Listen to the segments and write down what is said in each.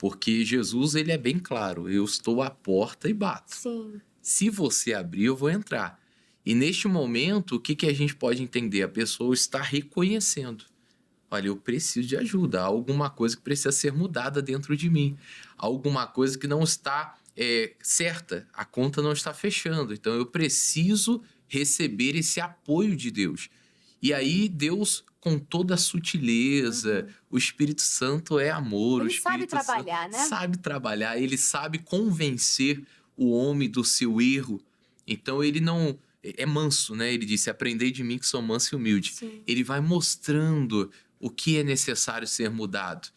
Porque Jesus, ele é bem claro, eu estou à porta e bato. Sim. Se você abrir, eu vou entrar. E neste momento, o que a gente pode entender? A pessoa está reconhecendo. Olha, eu preciso de ajuda. Há alguma coisa que precisa ser mudada dentro de mim. Há alguma coisa que não está certa. A conta não está fechando. Então, eu preciso receber esse apoio de Deus. E aí, Deus, com toda a sutileza, o Espírito Santo é amor. Ele o Espírito sabe trabalhar, Santo né? sabe trabalhar. Ele sabe convencer o homem do seu erro. Então, ele não... É manso, né? Ele disse, aprendei de mim que sou manso e humilde. Sim. Ele vai mostrando o que é necessário ser mudado.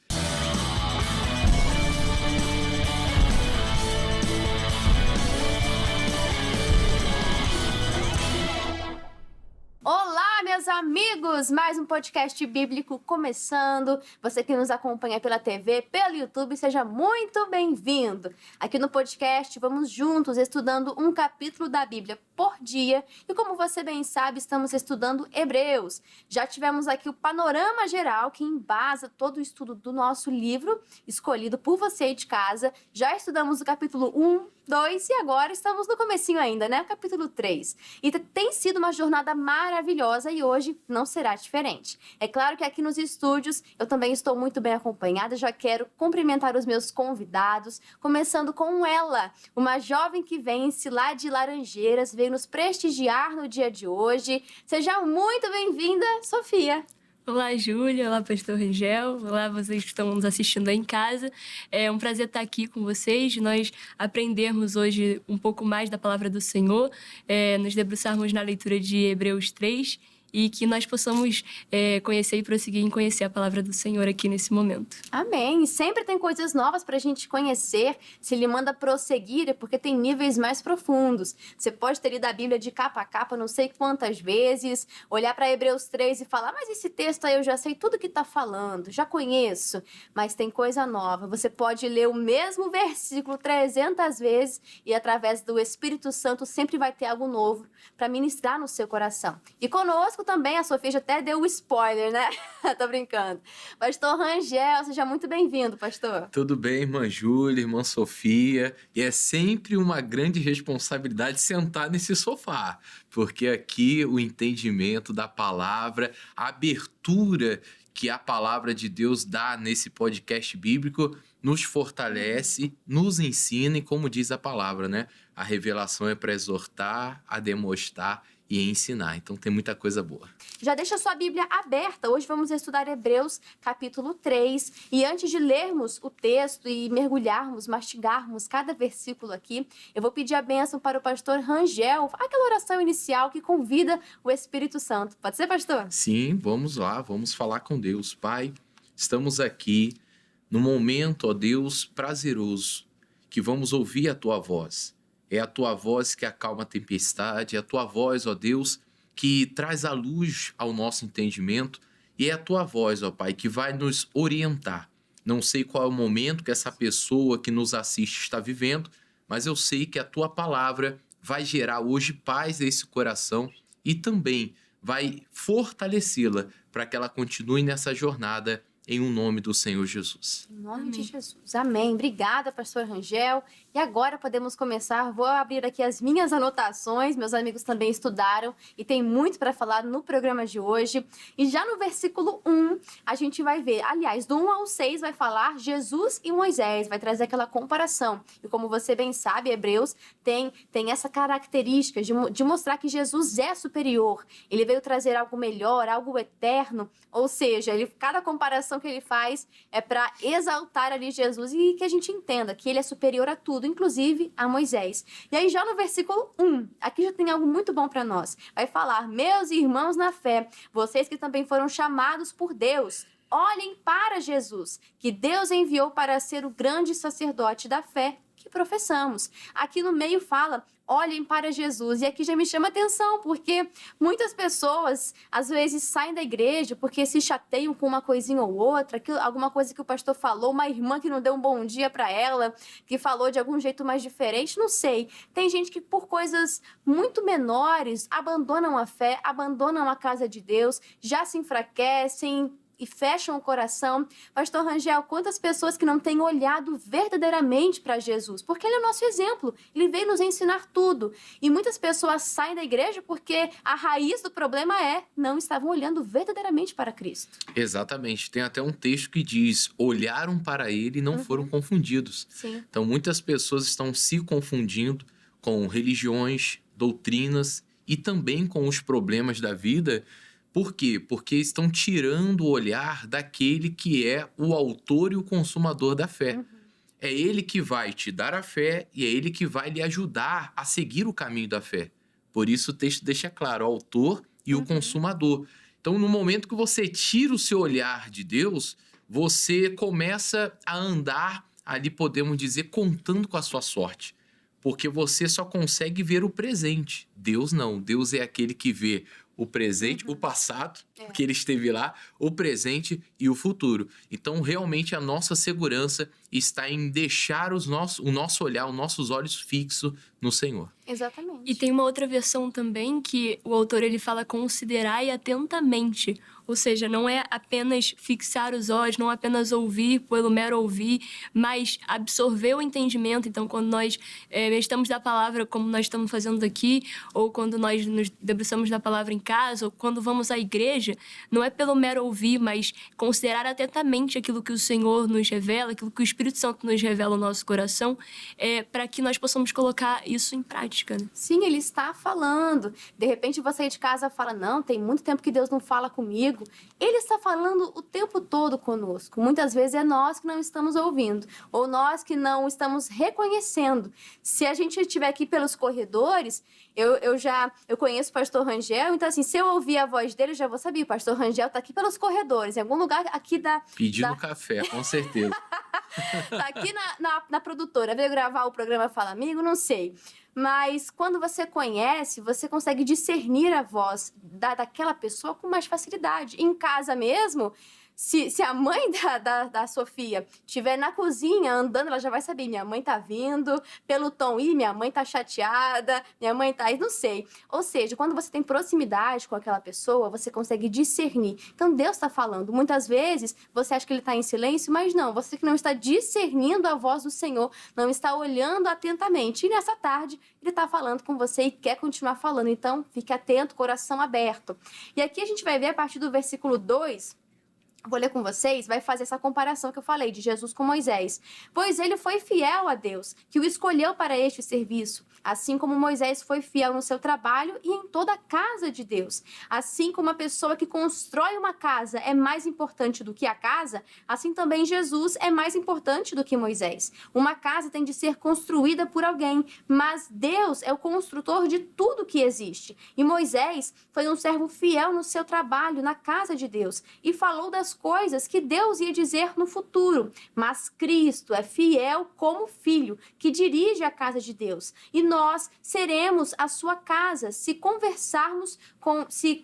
Olá, meus amigos! Mais um podcast bíblico começando. Você que nos acompanha pela TV, pelo YouTube, seja muito bem-vindo. Aqui no podcast, vamos juntos estudando um capítulo da Bíblia por dia. E como você bem sabe, estamos estudando Hebreus. Já tivemos aqui o panorama geral que embasa todo o estudo do nosso livro, escolhido por você aí de casa. Já estudamos o capítulo 1, 2 e agora estamos no comecinho ainda, né? O capítulo 3. E tem sido uma jornada maravilhosa e hoje não será diferente. É claro que aqui nos estúdios eu também estou muito bem acompanhada, já quero cumprimentar os meus convidados, começando com ela, uma jovem que vence lá de Laranjeiras, veio nos prestigiar no dia de hoje. Seja muito bem-vinda, Sofia. Olá, Júlia. Olá, pastor Rangel. Olá, vocês que estão nos assistindo aí em casa. É um prazer estar aqui com vocês, nós aprendermos hoje um pouco mais da palavra do Senhor, nos debruçarmos na leitura de Hebreus 3 e que nós possamos conhecer e prosseguir em conhecer a palavra do Senhor aqui nesse momento. Amém. E sempre tem coisas novas para a gente conhecer. Se ele manda prosseguir, é porque tem níveis mais profundos. Você pode ter lido a Bíblia de capa a capa não sei quantas vezes, olhar para Hebreus 3 e falar, mas esse texto aí eu já sei tudo que está falando, já conheço, mas tem coisa nova. Você pode ler o mesmo versículo 300 vezes e através do Espírito Santo sempre vai ter algo novo para ministrar no seu coração. E conosco também, a Sofia já até deu o spoiler, né? Tô brincando. Pastor Rangel, seja muito bem-vindo, pastor. Tudo bem, irmã Júlia, irmã Sofia. E é sempre uma grande responsabilidade sentar nesse sofá, porque aqui o entendimento da palavra, a abertura que a palavra de Deus dá nesse podcast bíblico nos fortalece, nos ensina e, como diz a palavra, né? A revelação é para exortar, a demonstrar e ensinar. Então tem muita coisa boa. Já deixa a sua Bíblia aberta. Hoje vamos estudar Hebreus capítulo 3. E antes de lermos o texto e mergulharmos, mastigarmos cada versículo aqui, eu vou pedir a bênção para o pastor Rangel, aquela oração inicial que convida o Espírito Santo. Pode ser, pastor? Sim, vamos lá, vamos falar com Deus. Pai, estamos aqui num momento, ó Deus, prazeroso, que vamos ouvir a Tua voz. É a Tua voz que acalma a tempestade, é a Tua voz, ó Deus, que traz a luz ao nosso entendimento, e é a Tua voz, ó Pai, que vai nos orientar. Não sei qual é o momento que essa pessoa que nos assiste está vivendo, mas eu sei que a Tua palavra vai gerar hoje paz a esse coração e também vai fortalecê-la para que ela continue nessa jornada em um nome do Senhor Jesus. Em nome de Jesus. Amém. Obrigada, pastor Rangel. E agora podemos começar. Vou abrir aqui as minhas anotações. Meus amigos também estudaram e tem muito para falar no programa de hoje. E já no versículo 1, a gente vai ver, aliás, do 1 ao 6 vai falar Jesus e Moisés, vai trazer aquela comparação. E como você bem sabe, Hebreus tem essa característica de mostrar que Jesus é superior. Ele veio trazer algo melhor, algo eterno. Ou seja, cada comparação que ele faz é para exaltar ali Jesus e que a gente entenda que ele é superior a tudo, inclusive a Moisés. E aí já no versículo 1, aqui já tem algo muito bom para nós. Vai falar, meus irmãos na fé, vocês que também foram chamados por Deus, olhem para Jesus, que Deus enviou para ser o grande sacerdote da fé que professamos. Aqui no meio fala, olhem para Jesus. E aqui já me chama atenção, porque muitas pessoas, às vezes, saem da igreja porque se chateiam com uma coisinha ou outra, alguma coisa que o pastor falou, uma irmã que não deu um bom dia para ela, que falou de algum jeito mais diferente, não sei. Tem gente que, por coisas muito menores, abandonam a fé, abandonam a casa de Deus, já se enfraquecem, e fecham o coração. Pastor Rangel, quantas pessoas que não têm olhado verdadeiramente para Jesus? Porque Ele é o nosso exemplo, Ele veio nos ensinar tudo. E muitas pessoas saem da igreja porque a raiz do problema não estavam olhando verdadeiramente para Cristo. Exatamente. Tem até um texto que diz: olharam para Ele e não foram confundidos. Sim. Então, muitas pessoas estão se confundindo com religiões, doutrinas e também com os problemas da vida. Por quê? Porque estão tirando o olhar daquele que é o autor e o consumador da fé. É Ele que vai te dar a fé e é Ele que vai lhe ajudar a seguir o caminho da fé. Por isso o texto deixa claro, o autor e o consumador. Então, no momento que você tira o seu olhar de Deus, você começa a andar ali, podemos dizer, contando com a sua sorte. Porque você só consegue ver o presente. Deus não. Deus é aquele que vê o presente, o passado, porque Ele esteve lá, o presente e o futuro. Então, realmente, a nossa segurança está em deixar o nosso olhar, os nossos olhos fixos no Senhor. Exatamente. E tem uma outra versão também que o autor ele fala considerai atentamente. Ou seja, não é apenas fixar os olhos, não apenas ouvir pelo mero ouvir, mas absorver o entendimento. Então, quando nós meditamos da palavra, como nós estamos fazendo aqui, ou quando nós nos debruçamos da palavra em casa, ou quando vamos à igreja, não é pelo mero ouvir, mas considerar atentamente aquilo que o Senhor nos revela, aquilo que o Espírito Santo nos revela no nosso coração, para que nós possamos colocar isso em prática. Né? Sim, Ele está falando. De repente, você aí de casa fala, não, tem muito tempo que Deus não fala comigo. Ele está falando o tempo todo conosco. Muitas vezes é nós que não estamos ouvindo, ou nós que não estamos reconhecendo. Se a gente estiver aqui pelos corredores, eu conheço o pastor Rangel, então assim, se eu ouvir a voz dele, eu já vou saber, o pastor Rangel está aqui pelos corredores, em algum lugar aqui Pedindo café, com certeza. Tá aqui na produtora, veio gravar o programa Fala Amigo, não sei. Mas quando você conhece, você consegue discernir a voz daquela pessoa com mais facilidade. Em casa mesmo, se a mãe da Sofia estiver na cozinha andando, ela já vai saber, minha mãe tá vindo, pelo tom, minha mãe tá chateada, minha mãe tá... não sei. Ou seja, quando você tem proximidade com aquela pessoa, você consegue discernir. Então, Deus está falando. Muitas vezes, você acha que Ele está em silêncio, mas não. Você que não está discernindo a voz do Senhor, não está olhando atentamente. E nessa tarde, Ele está falando com você e quer continuar falando. Então, fique atento, coração aberto. E aqui a gente vai ver, a partir do versículo 2... vou ler com vocês, vai fazer essa comparação que eu falei de Jesus com Moisés. Pois ele foi fiel a Deus, que o escolheu para este serviço, assim como Moisés foi fiel no seu trabalho e em toda a casa de Deus. Assim como a pessoa que constrói uma casa é mais importante do que a casa, assim também Jesus é mais importante do que Moisés. Uma casa tem de ser construída por alguém, mas Deus é o construtor de tudo que existe. E Moisés foi um servo fiel no seu trabalho, na casa de Deus, e falou das coisas que Deus ia dizer no futuro. Mas Cristo é fiel como filho que dirige a casa de Deus. E nós seremos a sua casa se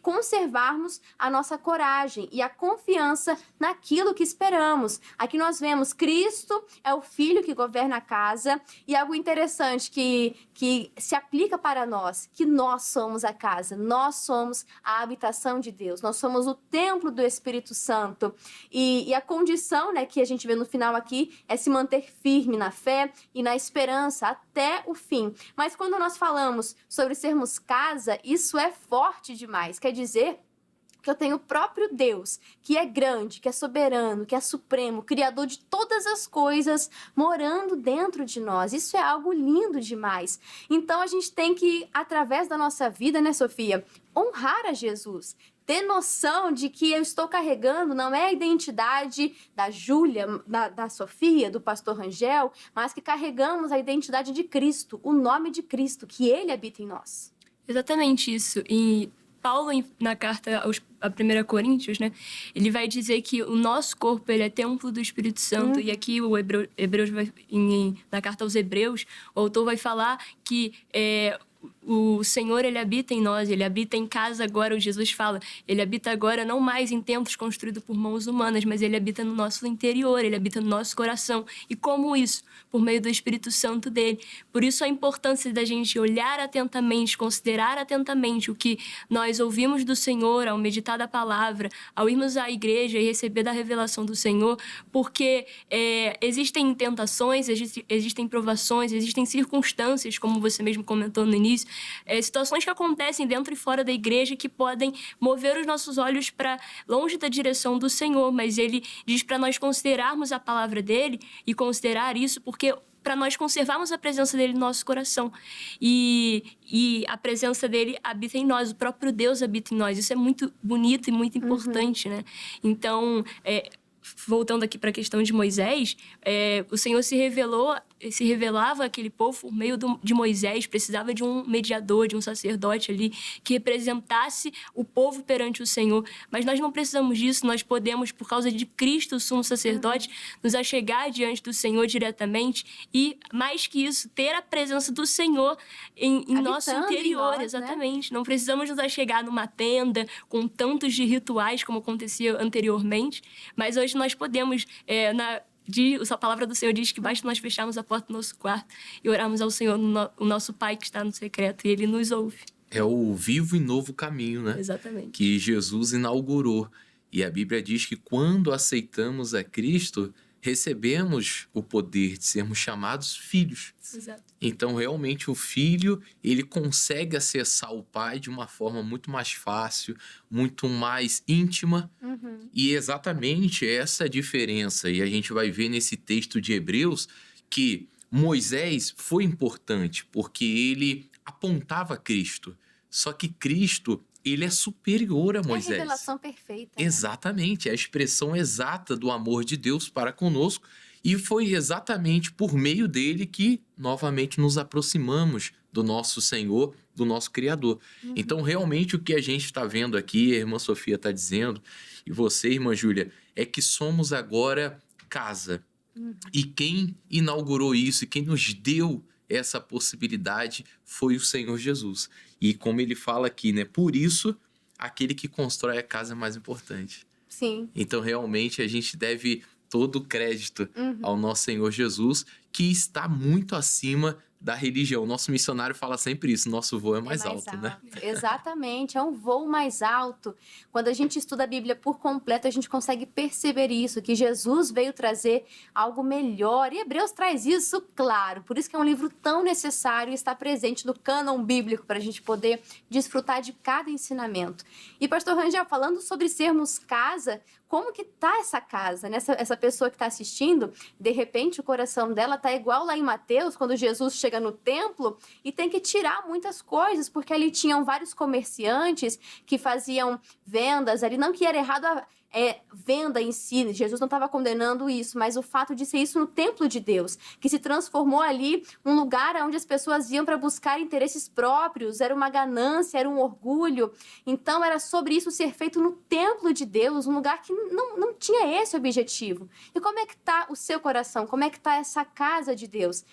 conservarmos a nossa coragem e a confiança naquilo que esperamos. Aqui nós vemos Cristo é o filho que governa a casa, e algo interessante que se aplica para nós, que nós somos a casa, nós somos a habitação de Deus, nós somos o templo do Espírito Santo. E a condição, né, que a gente vê no final aqui é se manter firme na fé e na esperança até o fim. Mas quando nós falamos sobre sermos casa, isso é forte demais. Quer dizer que eu tenho o próprio Deus, que é grande, que é soberano, que é supremo, criador de todas as coisas, morando dentro de nós. Isso é algo lindo demais. Então, a gente tem que, através da nossa vida, né, Sofia, honrar a Jesus. Ter noção de que eu estou carregando não é a identidade da Júlia, da Sofia, do pastor Rangel, mas que carregamos a identidade de Cristo, o nome de Cristo, que Ele habita em nós. Exatamente isso. E Paulo, na carta a 1 Coríntios, né, ele vai dizer que o nosso corpo ele é templo do Espírito Santo. E aqui o Hebreus na carta aos Hebreus, o autor vai falar que o Senhor, ele habita em nós, ele habita em casa agora, o Jesus fala, ele habita agora não mais em templos construídos por mãos humanas, mas ele habita no nosso interior, ele habita no nosso coração. E como isso? Por meio do Espírito Santo dele. Por isso a importância da gente olhar atentamente, considerar atentamente o que nós ouvimos do Senhor ao meditar da palavra, ao irmos à igreja e receber da revelação do Senhor, porque existem tentações, existem provações, existem circunstâncias, como você mesmo comentou no início, situações que acontecem dentro e fora da igreja que podem mover os nossos olhos para longe da direção do Senhor, mas ele diz para nós considerarmos a palavra dele e considerar isso porque para nós conservarmos a presença dele no nosso coração. E a presença dele habita em nós, o próprio Deus habita em nós. Isso é muito bonito e muito importante, né? Então, voltando aqui para a questão de Moisés, o Senhor se revelava àquele povo por meio de Moisés, precisava de um mediador, de um sacerdote ali, que representasse o povo perante o Senhor. Mas nós não precisamos disso, nós podemos, por causa de Cristo, o sumo sacerdote, nos achegar diante do Senhor diretamente e, mais que isso, ter a presença do Senhor em nosso interior, exatamente. Né? Não precisamos nos achegar numa tenda com tantos de rituais como acontecia anteriormente, mas hoje nós podemos, a palavra do Senhor diz que basta nós fecharmos a porta do nosso quarto e orarmos ao Senhor, o nosso Pai que está no secreto, e Ele nos ouve. É o vivo e novo caminho, né? Exatamente. Que Jesus inaugurou. E a Bíblia diz que quando aceitamos a Cristo, recebemos o poder de sermos chamados filhos. Exato. Então, realmente, o filho, ele consegue acessar o pai de uma forma muito mais fácil, muito mais íntima. E exatamente essa diferença. E a gente vai ver nesse texto de Hebreus que Moisés foi importante, porque ele apontava Cristo. Só que Cristo, ele é superior a Moisés. É a revelação perfeita. Né? Exatamente, é a expressão exata do amor de Deus para conosco. E foi exatamente por meio dele que, novamente, nos aproximamos do nosso Senhor, do nosso Criador. Então, realmente, o que a gente está vendo aqui, a irmã Sofia está dizendo, e você, irmã Júlia, é que somos agora casa. E quem inaugurou isso, e quem nos deu essa possibilidade foi o Senhor Jesus. E como ele fala aqui, né? Por isso, aquele que constrói a casa é mais importante. Sim. Então, realmente, a gente deve todo o crédito ao nosso Senhor Jesus, que está muito acima da religião. Nosso missionário fala sempre isso, nosso voo é mais alto, né? Exatamente, é um voo mais alto. Quando a gente estuda a Bíblia por completo, a gente consegue perceber isso, que Jesus veio trazer algo melhor. E Hebreus traz isso, claro. Por isso que é um livro tão necessário e está presente no cânon bíblico para a gente poder desfrutar de cada ensinamento. E pastor Rangel, falando sobre sermos casa, como que tá essa casa, né? Essa pessoa que está assistindo, de repente o coração dela tá igual lá em Mateus, quando Jesus chega no templo e tem que tirar muitas coisas, porque ali tinham vários comerciantes que faziam vendas ali, não que era errado venda em si, Jesus não estava condenando isso, mas o fato de ser isso no templo de Deus, que se transformou ali um lugar onde as pessoas iam para buscar interesses próprios, era uma ganância, era um orgulho. Então era sobre isso ser feito no templo de Deus, um lugar que não tinha esse objetivo. E como é que está o seu coração? Como é que está essa casa de Deus?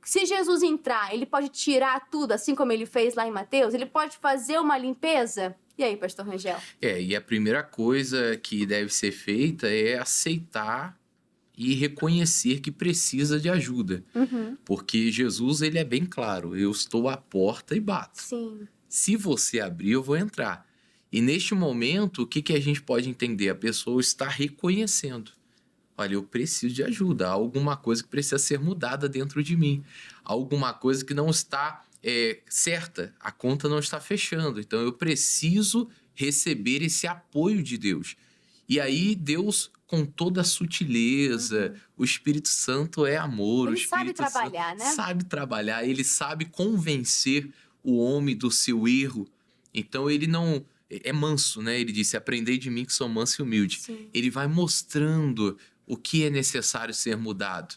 Se Jesus entrar, ele pode tirar tudo, assim como ele fez lá em Mateus? Ele pode fazer uma limpeza? E aí, pastor Rangel? E a primeira coisa que deve ser feita é aceitar e reconhecer que precisa de ajuda. Porque Jesus, ele é bem claro, eu estou à porta e bato. Sim. Se você abrir, eu vou entrar. E neste momento, o que a gente pode entender? A pessoa está reconhecendo. Olha, eu preciso de ajuda. Há alguma coisa que precisa ser mudada dentro de mim. Há alguma coisa que não está certa. A conta não está fechando. Então, eu preciso receber esse apoio de Deus. E aí, Deus, com toda a sutileza, o Espírito Santo é amor. Ele o Espírito sabe trabalhar, Santo né? sabe trabalhar. Ele sabe convencer o homem do seu erro. Então, ele não... É manso, né? Ele disse, aprendei de mim que sou manso e humilde. Sim. Ele vai mostrando o que é necessário ser mudado.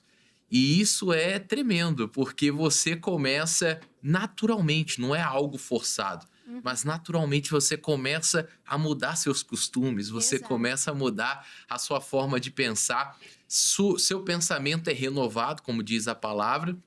E isso é tremendo, porque você começa naturalmente, não é algo forçado, mas naturalmente você começa a mudar seus costumes, você Exato. começa a mudar a sua forma de pensar, seu pensamento é renovado, como diz a palavra,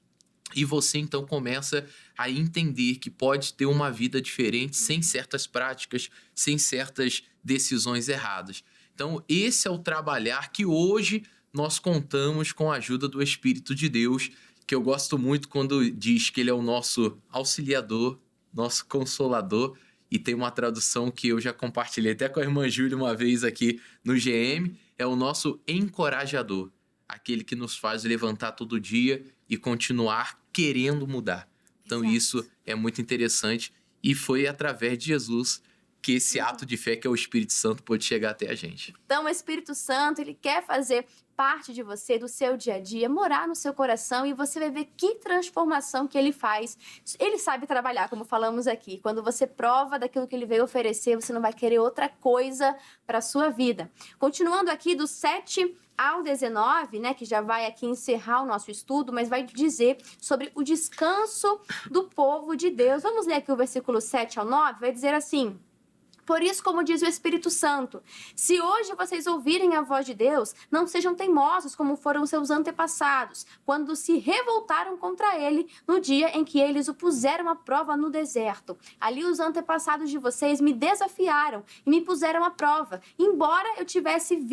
E você, então, começa a entender que pode ter uma vida diferente sem certas práticas, sem certas decisões erradas. Então, esse é o trabalhar que hoje nós contamos com a ajuda do Espírito de Deus, que eu gosto muito quando diz que ele é o nosso auxiliador, nosso consolador, e tem uma tradução que eu já compartilhei até com a irmã Júlia uma vez aqui no GM, é o nosso encorajador, aquele que nos faz levantar todo dia e continuar querendo mudar. Então, Exato. isso é muito interessante e foi através de Jesus que esse ato de fé, que é o Espírito Santo, pôde chegar até a gente. Então, o Espírito Santo, ele quer fazer parte de você, do seu dia a dia, morar no seu coração, e você vai ver que transformação que ele faz. Ele sabe trabalhar, como falamos aqui. Quando você prova daquilo que ele veio oferecer, você não vai querer outra coisa para a sua vida. Continuando aqui do 7 ao 19, né, que já vai aqui encerrar o nosso estudo, mas vai dizer sobre o descanso do povo de Deus. Vamos ler aqui o versículo 7 ao 9, vai dizer assim: por isso, como diz o Espírito Santo, se hoje vocês ouvirem a voz de Deus, não sejam teimosos como foram seus antepassados, quando se revoltaram contra ele no dia em que eles o puseram à prova no deserto. Ali os antepassados de vocês me desafiaram e me puseram à prova, embora eles tivessem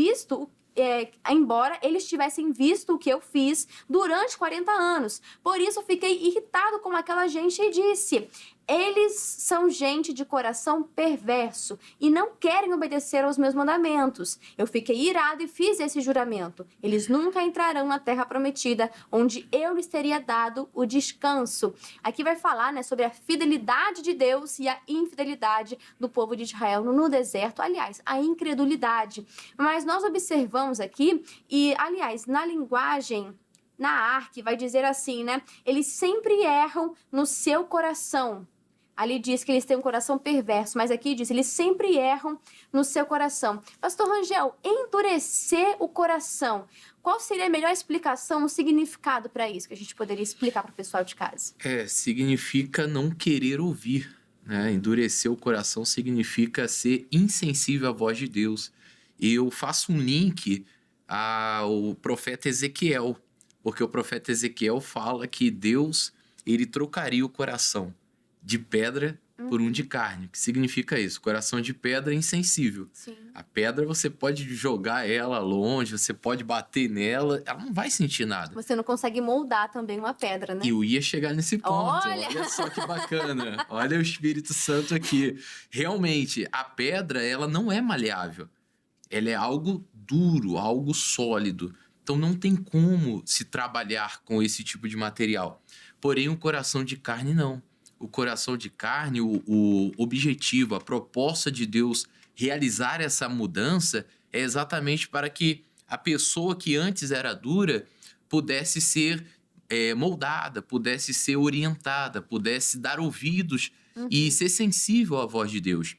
visto o que eu fiz durante 40 anos. Por isso, fiquei irritado com aquela gente e disse: eles são gente de coração perverso e não querem obedecer aos meus mandamentos. Eu fiquei irado e fiz esse juramento. Eles nunca entrarão na terra prometida, onde eu lhes teria dado o descanso. Aqui vai falar, né, sobre a fidelidade de Deus e a infidelidade do povo de Israel no deserto. Aliás, a incredulidade. Mas nós observamos aqui, e aliás, na linguagem, na Arque, vai dizer assim, né? Eles sempre erram no seu coração. Ali diz que eles têm um coração perverso, mas aqui diz, eles sempre erram no seu coração. Pastor Rangel, endurecer o coração, qual seria a melhor explicação, o significado para isso, que a gente poderia explicar para o pessoal de casa? Significa não querer ouvir, né? Endurecer o coração significa ser insensível à voz de Deus. Eu faço um link ao profeta Ezequiel, porque o profeta Ezequiel fala que Deus, ele trocaria o coração de pedra por um de carne. O que significa isso? Coração de pedra é insensível. Sim. A pedra, você pode jogar ela longe, você pode bater nela, ela não vai sentir nada. Você não consegue moldar também uma pedra, né? E eu ia chegar nesse ponto. Olha! Olha só que bacana. Olha o Espírito Santo aqui. Realmente, a pedra, ela não é maleável. Ela é algo duro, algo sólido. Então, não tem como se trabalhar com esse tipo de material. Porém, o coração de carne, não. O coração de carne, o objetivo, a proposta de Deus realizar essa mudança é exatamente para que a pessoa que antes era dura pudesse ser moldada, pudesse ser orientada, pudesse dar ouvidos e ser sensível à voz de Deus.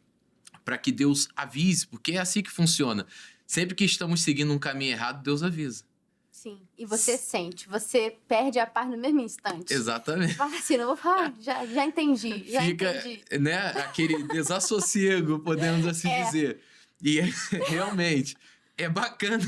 Para que Deus avise, porque é assim que funciona. Sempre que estamos seguindo um caminho errado, Deus avisa. Sim, e você sente, você perde a paz no mesmo instante. Exatamente. Fala assim, não vou falar, já entendi, já entendi. Né, aquele desassossego, podemos assim dizer. E realmente, é bacana,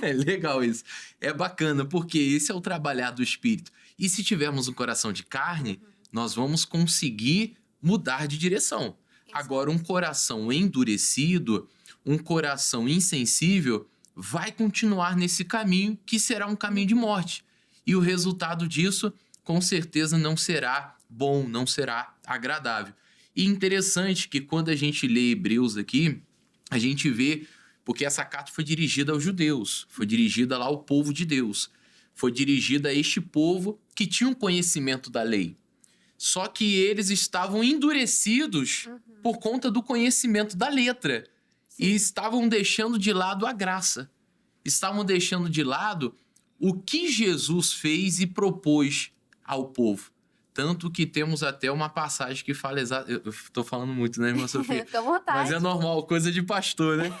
é legal isso. É bacana, porque esse é o trabalhar do Espírito. E se tivermos um coração de carne, nós vamos conseguir mudar de direção. Agora, um coração endurecido, um coração insensível, vai continuar nesse caminho que será um caminho de morte. E o resultado disso, com certeza, não será bom, não será agradável. E interessante que quando a gente lê Hebreus aqui, a gente vê, porque essa carta foi dirigida aos judeus, foi dirigida lá ao povo de Deus, foi dirigida a este povo que tinha um conhecimento da lei. Só que eles estavam endurecidos por conta do conhecimento da letra. E estavam deixando de lado a graça. Estavam deixando de lado o que Jesus fez e propôs ao povo. Tanto que temos até uma passagem que fala exatamente... Eu estou falando muito, né, irmã Sofia? Fica à vontade. Mas é normal, coisa de pastor, né?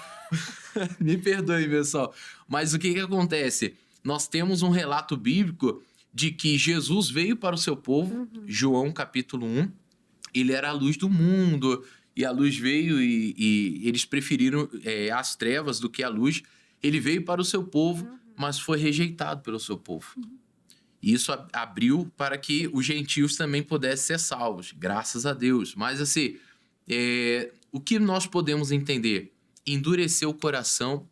Me perdoe, pessoal. Mas o que acontece? Nós temos um relato bíblico de que Jesus veio para o seu povo, João capítulo 1. Ele era a luz do mundo... E a luz veio e eles preferiram as trevas do que a luz. Ele veio para o seu povo, mas foi rejeitado pelo seu povo. E isso abriu para que os gentios também pudessem ser salvos, graças a Deus. Mas assim, o que nós podemos entender? Endurecer o coração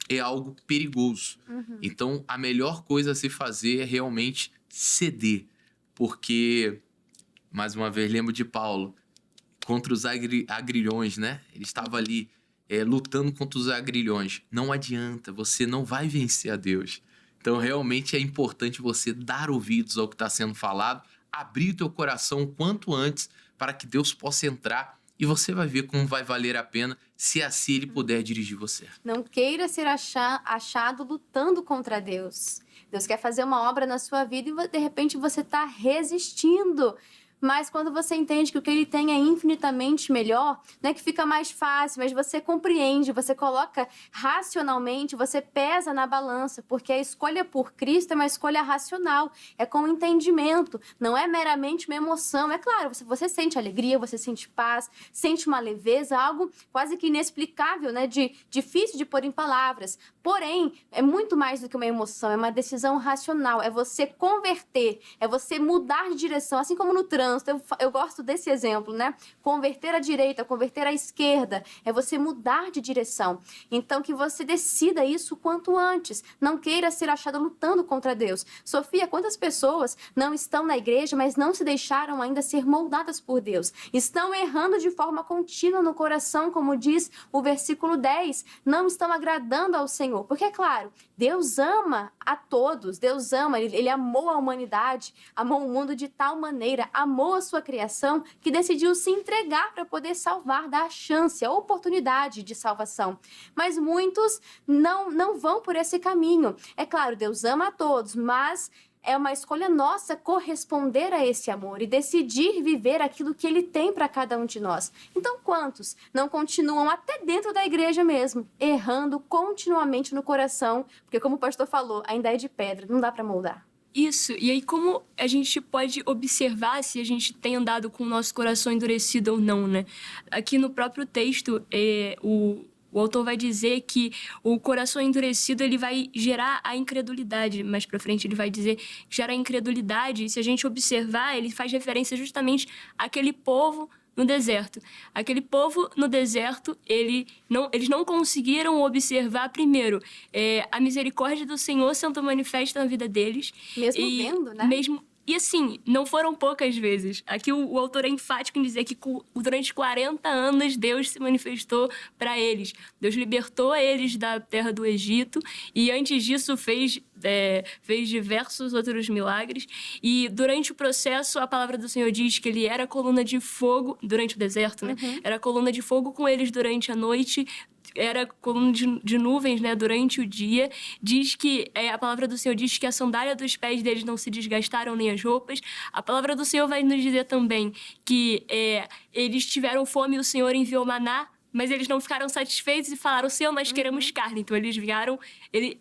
é algo perigoso. Então, a melhor coisa a se fazer é realmente ceder. Porque, mais uma vez, lembro de Paulo, contra os agrilhões, né? Ele estava ali lutando contra os agrilhões. Não adianta, você não vai vencer a Deus. Então, realmente é importante você dar ouvidos ao que está sendo falado, abrir o teu coração o quanto antes para que Deus possa entrar e você vai ver como vai valer a pena se assim Ele puder dirigir você. Não queira ser achado lutando contra Deus. Deus quer fazer uma obra na sua vida e de repente você está resistindo. Mas quando você entende que o que ele tem é infinitamente melhor, não é que fica mais fácil, mas você compreende, você coloca racionalmente, você pesa na balança, porque a escolha por Cristo é uma escolha racional, é com entendimento, não é meramente uma emoção. É claro, você sente alegria, você sente paz, sente uma leveza, algo quase que inexplicável, né? Difícil de pôr em palavras. Porém, é muito mais do que uma emoção, é uma decisão racional, é você converter, é você mudar de direção, assim como no trânsito. Eu gosto desse exemplo, né? Converter à direita, converter à esquerda, é você mudar de direção. Então, que você decida isso o quanto antes. Não queira ser achado lutando contra Deus. Sofia, quantas pessoas não estão na igreja, mas não se deixaram ainda ser moldadas por Deus? Estão errando de forma contínua no coração, como diz o versículo 10. Não estão agradando ao Senhor. Porque, é claro, Deus ama a todos. Deus ama, Ele amou a humanidade, amou o mundo de tal maneira, amou a sua criação, que decidiu se entregar para poder salvar, dar a chance, a oportunidade de salvação. Mas muitos não vão por esse caminho. É claro, Deus ama a todos, mas é uma escolha nossa corresponder a esse amor e decidir viver aquilo que Ele tem para cada um de nós. Então, quantos não continuam até dentro da igreja mesmo, errando continuamente no coração? Porque, como o pastor falou, ainda é de pedra, não dá para moldar. Isso, e aí como a gente pode observar se a gente tem andado com o nosso coração endurecido ou não, né? Aqui no próprio texto, o autor vai dizer que o coração endurecido ele vai gerar a incredulidade. Mais pra frente ele vai dizer que gera a incredulidade, e se a gente observar, ele faz referência justamente àquele povo no deserto. Aquele povo no deserto, eles não conseguiram observar, primeiro, a misericórdia do Senhor sendo manifesta na vida deles. Mesmo vendo, né? E assim, não foram poucas vezes. Aqui o autor é enfático em dizer que durante 40 anos Deus se manifestou para eles. Deus libertou eles da terra do Egito e antes disso fez diversos outros milagres. E durante o processo, a palavra do Senhor diz que ele era coluna de fogo, durante o deserto, né? Era coluna de fogo com eles durante a noite, era coluna de nuvens, né, durante o dia. Diz que a palavra do Senhor diz que a sandália dos pés deles não se desgastaram, nem as roupas. A palavra do Senhor vai nos dizer também que eles tiveram fome e o Senhor enviou maná, mas eles não ficaram satisfeitos e falaram: Senhor, nós queremos carne. Então eles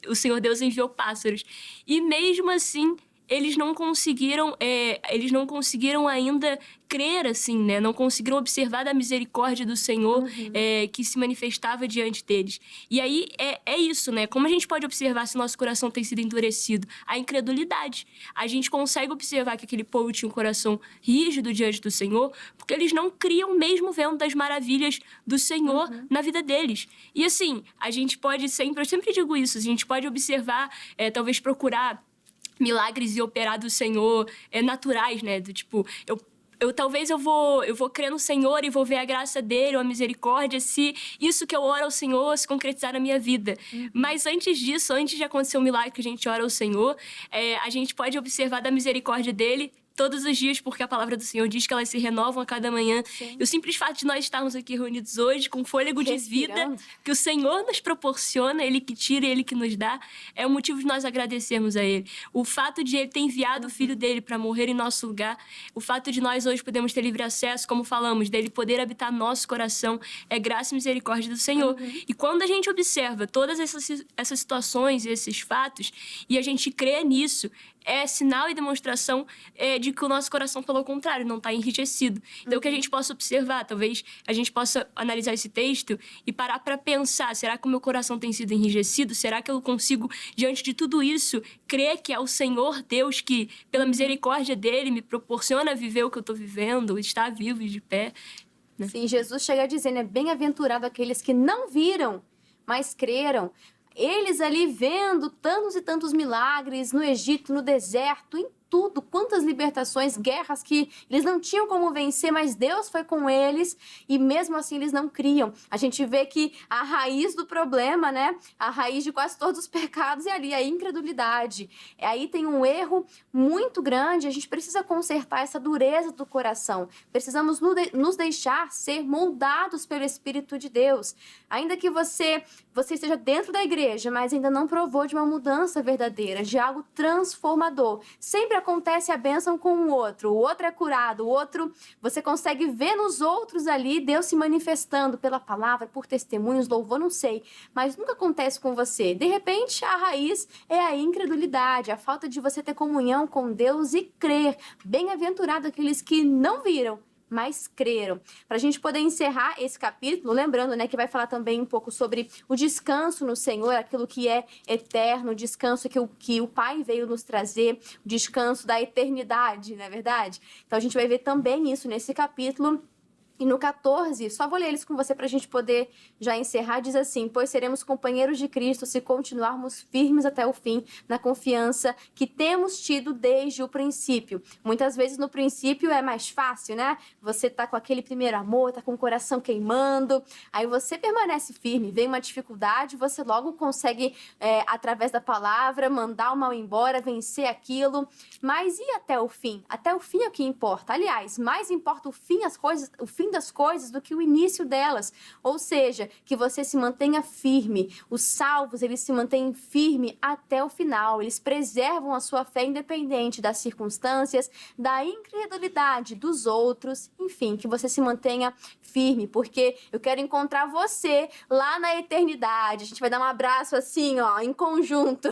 o Senhor Deus enviou pássaros. E mesmo assim, eles não conseguiram ainda crer, assim, né? Não conseguiram observar da misericórdia do Senhor que se manifestava diante deles. E aí é isso, né? Como a gente pode observar se o nosso coração tem sido endurecido? A incredulidade. A gente consegue observar que aquele povo tinha um coração rígido diante do Senhor, porque eles não criam mesmo vendo das maravilhas do Senhor na vida deles. E assim, a gente pode sempre, eu sempre digo isso, a gente pode observar, talvez procurar milagres e operar do Senhor naturais, né? Do tipo, talvez eu vou crer no Senhor e vou ver a graça dele ou a misericórdia se isso que eu oro ao Senhor se concretizar na minha vida. Mas antes disso, antes de acontecer um milagre que a gente ora ao Senhor, a gente pode observar da misericórdia dele todos os dias, porque a palavra do Senhor diz que elas se renovam a cada manhã. Sim. E o simples fato de nós estarmos aqui reunidos hoje com fôlego de vida que o Senhor nos proporciona, Ele que tira e Ele que nos dá, é o motivo de nós agradecermos a Ele. O fato de Ele ter enviado o Filho dele para morrer em nosso lugar, o fato de nós hoje podermos ter livre acesso, como falamos, dele poder habitar nosso coração, é graça e misericórdia do Senhor. E quando a gente observa todas essas situações e esses fatos, e a gente crê nisso, é sinal e demonstração de de que o nosso coração, pelo contrário, não está enrijecido. Então, que a gente possa observar, talvez a gente possa analisar esse texto e parar para pensar, será que o meu coração tem sido enrijecido? Será que eu consigo, diante de tudo isso, crer que é o Senhor Deus que, pela misericórdia dele, me proporciona viver o que eu estou vivendo, estar vivo e de pé? Né? Sim, Jesus chega a dizer, né? Bem-aventurado aqueles que não viram, mas creram. Eles ali vendo tantos e tantos milagres no Egito, no deserto, em tudo, quantas libertações, guerras que eles não tinham como vencer, mas Deus foi com eles e mesmo assim eles não criam. A gente vê que a raiz do problema, né? A raiz de quase todos os pecados é ali, a incredulidade. Aí tem um erro muito grande, a gente precisa consertar essa dureza do coração. Precisamos nos deixar ser moldados pelo Espírito de Deus. Ainda que você esteja dentro da igreja, mas ainda não provou de uma mudança verdadeira, de algo transformador. Sempre acontece a bênção com o outro é curado, o outro, você consegue ver nos outros ali Deus se manifestando pela palavra, por testemunhos, louvor, não sei, mas nunca acontece com você. De repente, a raiz é a incredulidade, a falta de você ter comunhão com Deus e crer. Bem-aventurado aqueles que não viram, mas creram. Para a gente poder encerrar esse capítulo, lembrando, né, que vai falar também um pouco sobre o descanso no Senhor, aquilo que é eterno, o descanso que o Pai veio nos trazer, o descanso da eternidade, não é verdade? Então a gente vai ver também isso nesse capítulo. E no 14, só vou ler eles com você para a gente poder já encerrar, diz assim: pois seremos companheiros de Cristo se continuarmos firmes até o fim, na confiança que temos tido desde o princípio. Muitas vezes no princípio é mais fácil, né? Você tá com aquele primeiro amor, tá com o coração queimando, aí você permanece firme, vem uma dificuldade, você logo consegue, através da palavra, mandar o mal embora, vencer aquilo. Mas e até o fim? Até o fim é o que importa. Aliás, mais importa o fim das coisas do que o início delas. Ou seja, que você se mantenha firme. Os salvos, eles se mantêm firme até o final. Eles preservam a sua fé independente das circunstâncias, da incredulidade dos outros. Enfim, que você se mantenha firme, porque eu quero encontrar você lá na eternidade. A gente vai dar um abraço assim, ó, em conjunto.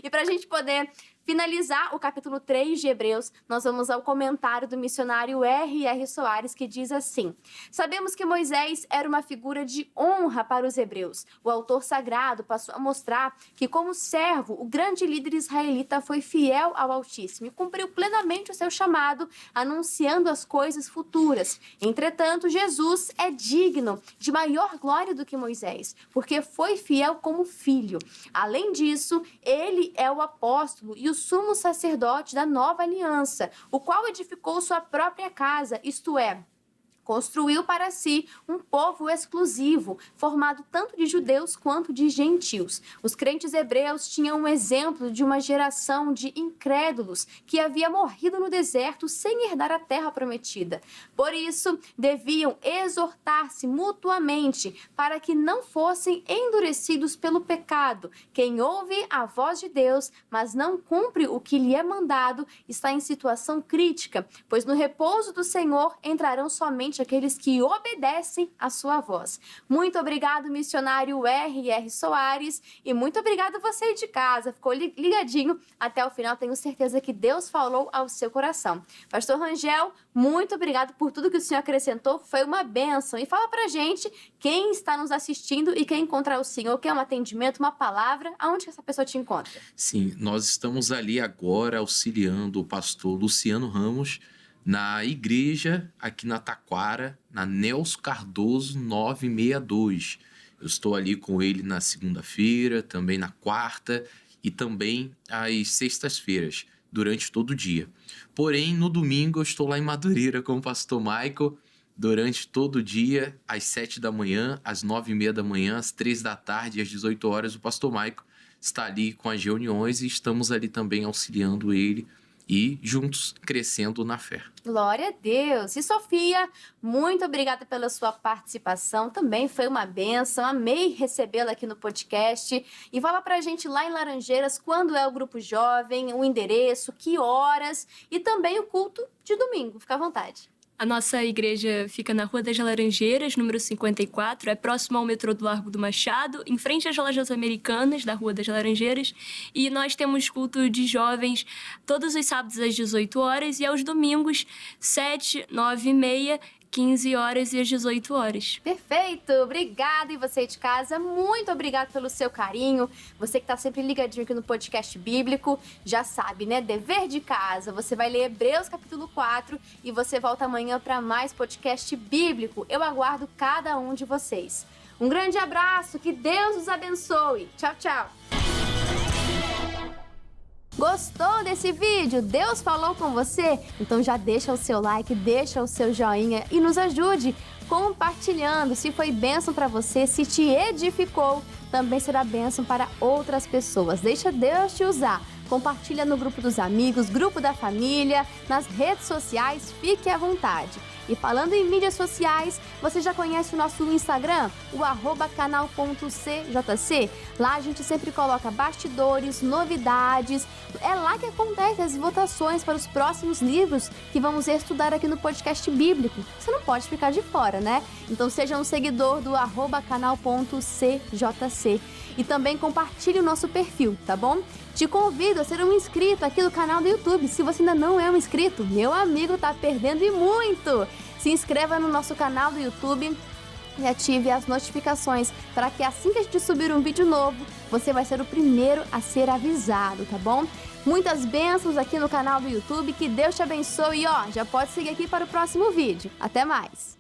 E pra gente poder finalizar o capítulo 3 de Hebreus, nós vamos ao comentário do missionário R.R. Soares, que diz assim: sabemos que Moisés era uma figura de honra para os hebreus. O autor sagrado passou a mostrar que, como servo, o grande líder israelita foi fiel ao Altíssimo e cumpriu plenamente o seu chamado, anunciando as coisas futuras. Entretanto, Jesus é digno de maior glória do que Moisés, porque foi fiel como filho. Além disso, ele é o apóstolo e o sumo sacerdote da nova aliança, o qual edificou sua própria casa, isto é, construiu para si um povo exclusivo, formado tanto de judeus quanto de gentios. Os crentes hebreus tinham um exemplo de uma geração de incrédulos que havia morrido no deserto sem herdar a terra prometida. Por isso, deviam exortar-se mutuamente para que não fossem endurecidos pelo pecado. Quem ouve a voz de Deus, mas não cumpre o que lhe é mandado, está em situação crítica, pois no repouso do Senhor entrarão somente aqueles que obedecem à sua voz. Muito obrigado, missionário R.R. Soares, e muito obrigado você aí de casa. Ficou ligadinho até o final, tenho certeza que Deus falou ao seu coração. Pastor Rangel, muito obrigado por tudo que o senhor acrescentou, foi uma bênção. E fala pra gente quem está nos assistindo e quer encontrar o senhor, quer um atendimento, uma palavra, aonde que essa pessoa te encontra? Sim, nós estamos ali agora auxiliando o pastor Luciano Ramos na igreja aqui na Taquara, na Nelson Cardoso 962. Eu estou ali com ele na segunda-feira, também na quarta e também às sextas-feiras, durante todo o dia. Porém, no domingo eu estou lá em Madureira com o pastor Michael, durante todo o dia, às 7 da manhã, às 9h30 da manhã, às 3 da tarde e às 18 horas, o pastor Michael está ali com as reuniões e estamos ali também auxiliando ele e juntos crescendo na fé. Glória a Deus! E Sofia, muito obrigada pela sua participação, também foi uma bênção, amei recebê-la aqui no podcast. E fala pra gente lá em Laranjeiras quando é o grupo jovem, o endereço, que horas e também o culto de domingo, fica à vontade. A nossa igreja fica na Rua das Laranjeiras, número 54, é próximo ao metrô do Largo do Machado, em frente às lojas americanas da Rua das Laranjeiras. E nós temos culto de jovens todos os sábados às 18 horas e aos domingos, 7, 9 e meia, 15 horas e às 18 horas. Perfeito! Obrigada! E você de casa, muito obrigado pelo seu carinho. Você que está sempre ligadinho aqui no podcast bíblico, já sabe, né? Dever de casa. Você vai ler Hebreus capítulo 4 e você volta amanhã para mais podcast bíblico. Eu aguardo cada um de vocês. Um grande abraço, que Deus os abençoe. Tchau, tchau! Gostou desse vídeo? Deus falou com você? Então já deixa o seu like, deixa o seu joinha e nos ajude compartilhando. Se foi bênção para você, se te edificou, também será bênção para outras pessoas. Deixa Deus te usar. Compartilha no grupo dos amigos, grupo da família, nas redes sociais, fique à vontade. E falando em mídias sociais, você já conhece o nosso Instagram? O @canal.cjc. Lá a gente sempre coloca bastidores, novidades. É lá que acontecem as votações para os próximos livros que vamos estudar aqui no podcast bíblico. Você não pode ficar de fora, né? Então seja um seguidor do @canal.cjc. E também compartilhe o nosso perfil, tá bom? Te convido a ser um inscrito aqui do canal do YouTube. Se você ainda não é um inscrito, meu amigo, tá perdendo e muito! Se inscreva no nosso canal do YouTube e ative as notificações para que assim que a gente subir um vídeo novo, você vai ser o primeiro a ser avisado, tá bom? Muitas bênçãos aqui no canal do YouTube, que Deus te abençoe e já pode seguir aqui para o próximo vídeo. Até mais!